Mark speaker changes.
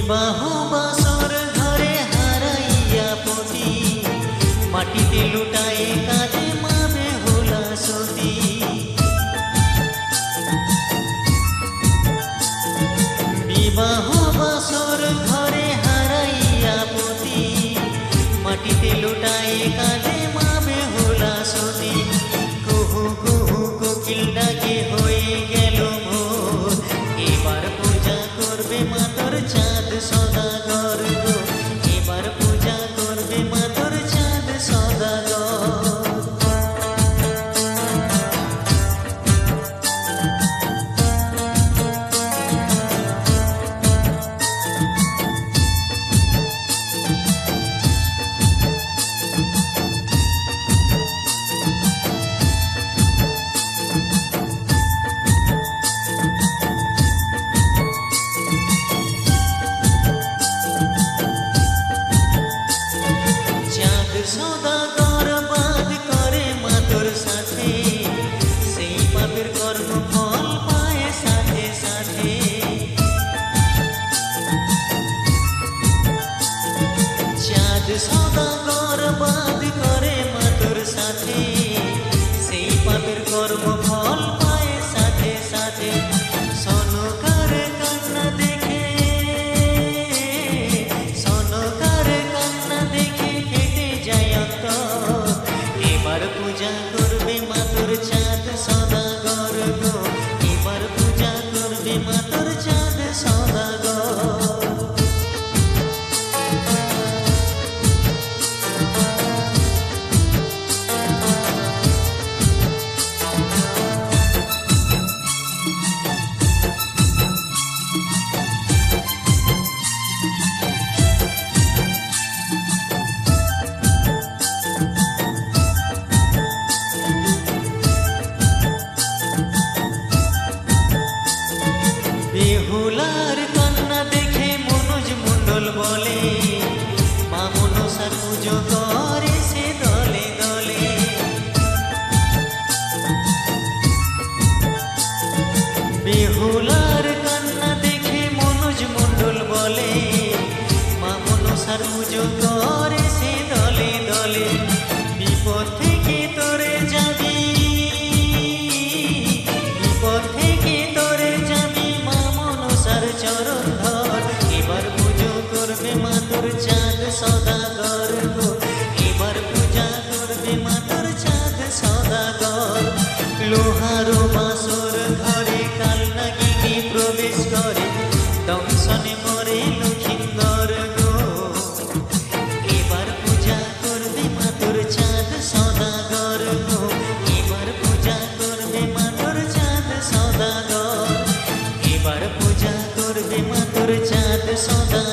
Speaker 1: বিবাহ বাসর ঘরে হারাইয়া পতি, মাটিতে লুটায়ে কাঁদে মা বেহুলা সতী। বিবাহ বাসর ঘরে হারাইয়া পতি, মাটিতে লুটায়ে কাঁদে মা বেহুলা সতী। কুহু কুহু কোকিল ডাকে হয়ে গেল ভোর, এবার পূজা করবে মা তোর চাঁদ সদাগর গো, এবার পূজা করবে মা তোর চাঁদ সদাগর। সদাগর বাদ করে মা তোর সাথে, সেই পাপের কর্ম ফল পায় সাথে সাথে। চাঁদ সদাগর বাদ করে মা তোর সাথে, সেই পাপের কর্ম ফল পায় সাথে সাথে। সনকার কান্না দেখে, সনকার কান্না দেখে এবার পূজা করবে মা তোর চাঁদ সদাগর গো, এবার পূজা করবে মা তোর চাঁদ সদাগর। বেহুলার কন্যা দেখে মনোজ মণ্ডল বলে, মা মনসার পুজো করে সে দলে দলে। বেহুলার কন্যা দেখে মনোজ মণ্ডল বলে, মা মনসার পুজো করে সে দলে দলে। বিপদ থেকে তোরে যাবি, বিপদ থেকে তোরে যাবি মা মনসার চরণ ধর, এবার পুজো করবে মা তোর চাঁদ সদাগর গো, এবার পূজা করবে মা তোর চাঁদ সদাগর। লোহারো বাসর ঘরে কাল নাগিনী প্রবেশ করে, দংশনে মরে লক্ষিন্দর গো, এবার পূজা করবে মা তোর চাঁদ সদাগর গো, এবার পূজা করবে মা তোর চাঁদ সদাগর, এবার পূজা করবে মা তোর চাঁদ সদাগর।